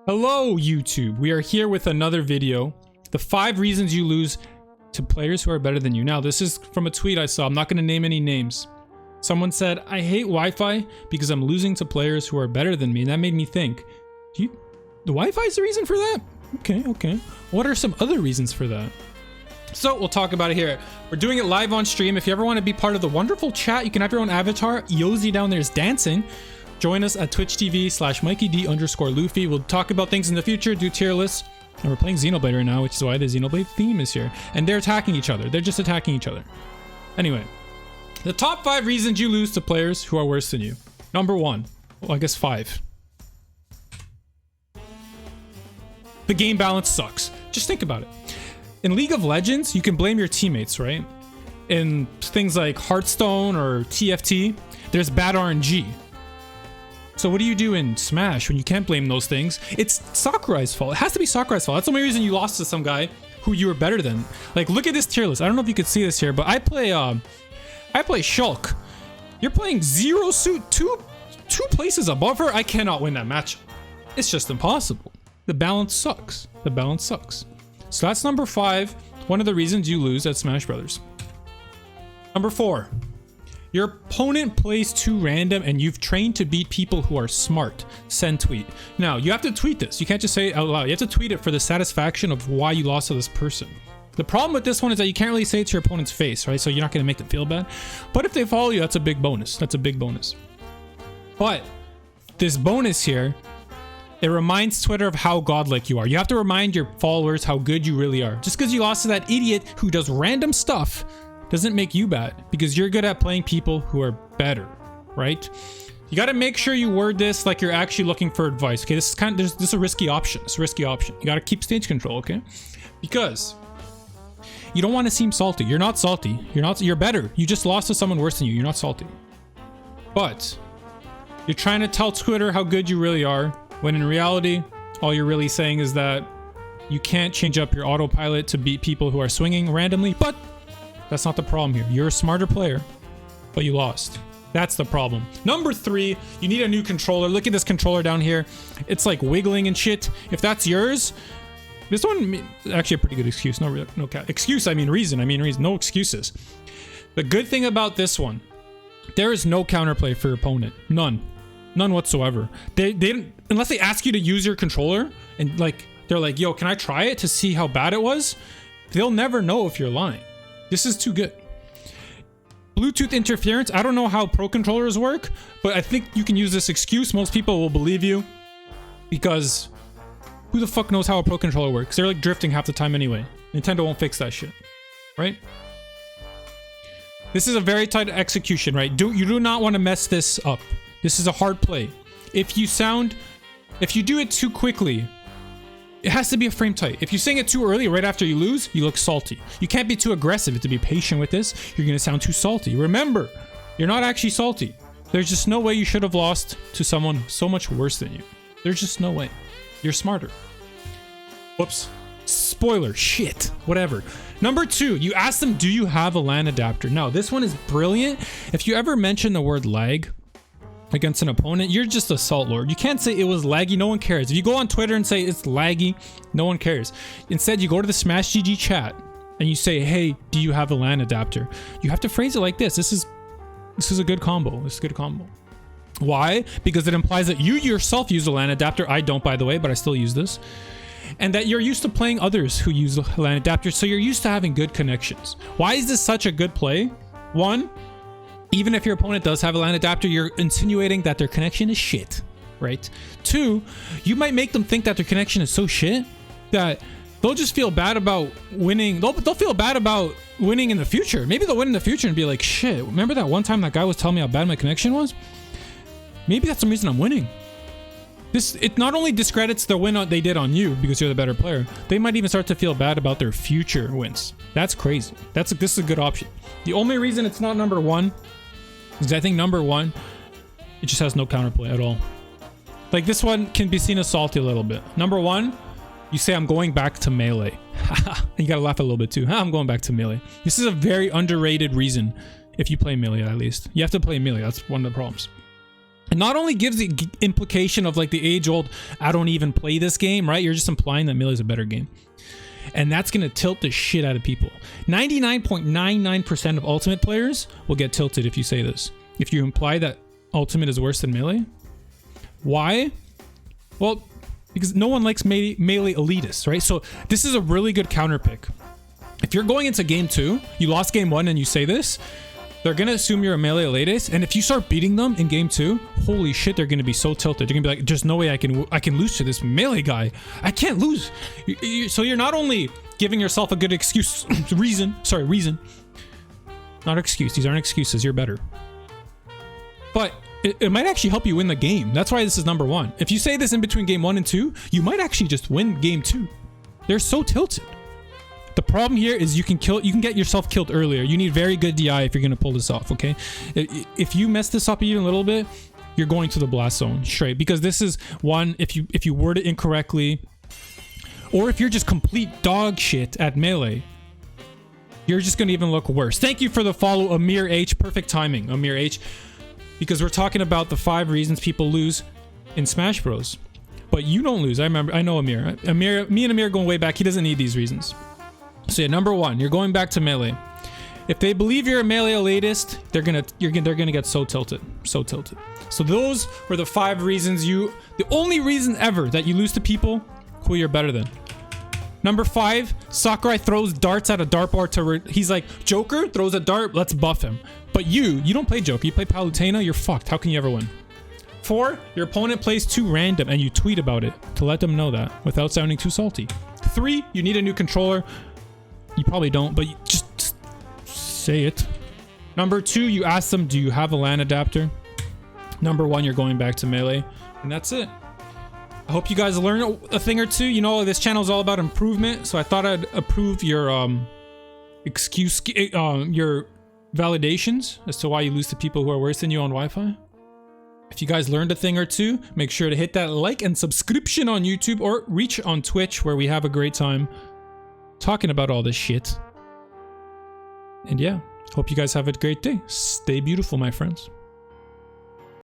Hello YouTube, we are here with another video. The 5 reasons you lose to players who are better than you. Now this is from a tweet I saw, I'm not going to name any names. Someone said, I hate Wi-Fi because I'm losing to players who are better than me. And that made me think, the Wi-Fi is the reason for that? Okay. What are some other reasons for that? So we'll talk about it here. We're doing it live on stream. If you ever want to be part of the wonderful chat, you can have your own avatar. Yozi down there is dancing. Join us at twitch.tv/MikeyD_Luffy. We'll talk about things in the future, do tier lists. And we're playing Xenoblade right now, which is why the Xenoblade theme is here. And they're attacking each other. They're just attacking each other. Anyway, the top 5 reasons you lose to players who are worse than you. Number 1. Well, I guess 5. The game balance sucks. Just think about it. In League of Legends, you can blame your teammates, right? In things like Hearthstone or TFT, there's bad RNG. So what do you do in Smash when you can't blame those things? It's Sakurai's fault. It has to be Sakurai's fault. That's the only reason you lost to some guy who you were better than. Like, look at this tier list. I don't know if you could see this here, but I play Shulk. You're playing Zero Suit two places above her. I cannot win that match. It's just impossible. The balance sucks. The balance sucks. So that's number 5. One of the reasons you lose at Smash Brothers. Number 4. Your opponent plays too random and you've trained to beat people who are smart. Send tweet. Now, you have to tweet this. You can't just say it out loud. You have to tweet it for the satisfaction of why you lost to this person. The problem with this one is that you can't really say it to your opponent's face, right? So you're not going to make them feel bad. But if they follow you, that's a big bonus. That's a big bonus. But this bonus here, it reminds Twitter of how godlike you are. You have to remind your followers how good you really are. Just because you lost to that idiot who does random stuff doesn't make you bad, because you're good at playing people who are better, right? You got to make sure you word this like you're actually looking for advice. Okay, this is a risky option. It's a risky option. You got to keep stage control, okay? Because you don't want to seem salty. You're not salty. You're better. You just lost to someone worse than you. You're not salty. But you're trying to tell Twitter how good you really are, when in reality, all you're really saying is that you can't change up your autopilot to beat people who are swinging randomly. But that's not the problem here. You're a smarter player, but you lost. That's the problem. Number 3, you need a new controller. Look at this controller down here. It's like wiggling and shit. If that's yours, this one actually a pretty good excuse. No excuse. I mean reason. No excuses. The good thing about this one, there is no counterplay for your opponent. None whatsoever. They unless they ask you to use your controller and they're like, yo, can I try it to see how bad it was? They'll never know if you're lying. This is too good. Bluetooth interference. I don't know how pro controllers work, but I think you can use this excuse. Most people will believe you, because who the fuck knows how a pro controller works? They're like drifting half the time anyway. Nintendo won't fix that shit, right? This is a very tight execution, right? You do not want to mess this up. This is a hard play. If you do it too quickly, it has to be a frame tight. If you sing it too early, right after you lose, you look salty. You can't be too aggressive. You have to be patient with this. You're going to sound too salty. Remember, you're not actually salty. There's just no way you should have lost to someone so much worse than you. There's just no way. You're smarter. Whoops. Spoiler. Shit. Whatever. Number 2, you ask them, do you have a LAN adapter? Now, this one is brilliant. If you ever mention the word lag against an opponent, you're just a salt lord. You can't say it was laggy. No one cares. If you go on Twitter and say it's laggy, no one cares. Instead, you go to the Smash GG chat and you say, hey, do you have a LAN adapter? You have to phrase it like this. This is a good combo. This is a good combo. Why? Because it implies that you yourself use a LAN adapter. I don't, by the way, but I still use this. And that you're used to playing others who use a LAN adapter, so you're used to having good connections. Why is this such a good play? 1, even if your opponent does have a LAN adapter, you're insinuating that their connection is shit, right? 2, you might make them think that their connection is so shit that they'll just feel bad about winning. They'll feel bad about winning in the future. Maybe they'll win in the future and be like, shit, remember that one time that guy was telling me how bad my connection was? Maybe that's the reason I'm winning. It not only discredits the win they did on you because you're the better player, they might even start to feel bad about their future wins. That's crazy. This is a good option. The only reason it's not number 1 is I think number 1, it just has no counterplay at all. Like, this one can be seen as salty a little bit. Number 1, you say, I'm going back to melee. You gotta laugh a little bit too. I'm going back to melee. This is a very underrated reason if you play melee, at least. You have to play melee. That's one of the problems. It not only gives the implication of like the age-old, I don't even play this game, right? You're just implying that Melee is a better game. And that's going to tilt the shit out of people. 99.99% of Ultimate players will get tilted if you say this. If you imply that Ultimate is worse than Melee. Why? Well, because no one likes Melee elitists, right? So this is a really good counter pick. If you're going into game 2, you lost game 1 and you say this, they're going to assume you're a Melee elitist. And if you start beating them in game 2, holy shit, they're going to be so tilted. They're going to be like, there's no way I can lose to this Melee guy. I can't lose. So you're not only giving yourself a good excuse, reason. Not excuse. These aren't excuses. You're better. But it might actually help you win the game. That's why this is number 1. If you say this in between game 1 and 2, you might actually just win game 2. They're so tilted. The problem here is you can get yourself killed earlier. You need very good DI if you're going to pull this off, okay? If you mess this up even a little bit, you're going to the blast zone straight, because this is one, if you word it incorrectly, or if you're just complete dog shit at Melee, you're just going to even look worse. Thank you for the follow, Amir H. Perfect timing, Amir H. Because we're talking about the 5 reasons people lose in Smash Bros. But you don't lose. I know Amir. Me and Amir going way back. He doesn't need these reasons. So yeah, number 1, you're going back to Melee. If they believe you're a Melee elitist, they're gonna get so tilted. So those were the 5 reasons the only reason ever that you lose to people who you're better than. Number 5, Sakurai throws darts at a dartboard he's like, Joker throws a dart, let's buff him. But you don't play Joker, you play Palutena, you're fucked. How can you ever win? 4, your opponent plays too random and you tweet about it to let them know that without sounding too salty. 3, you need a new controller. You probably don't, but you just say it. Number 2, you ask them, do you have a LAN adapter? Number 1, you're going back to Melee. And that's it. I hope you guys learn a thing or two. You know, this channel is all about improvement, so I thought I'd approve your your validations as to why you lose to people who are worse than you on Wi-Fi. If you guys learned a thing or two, make sure to hit that like and subscription on YouTube, or reach on Twitch, where we have a great time talking about all this shit. And yeah, hope you guys have a great day. Stay beautiful, my friends.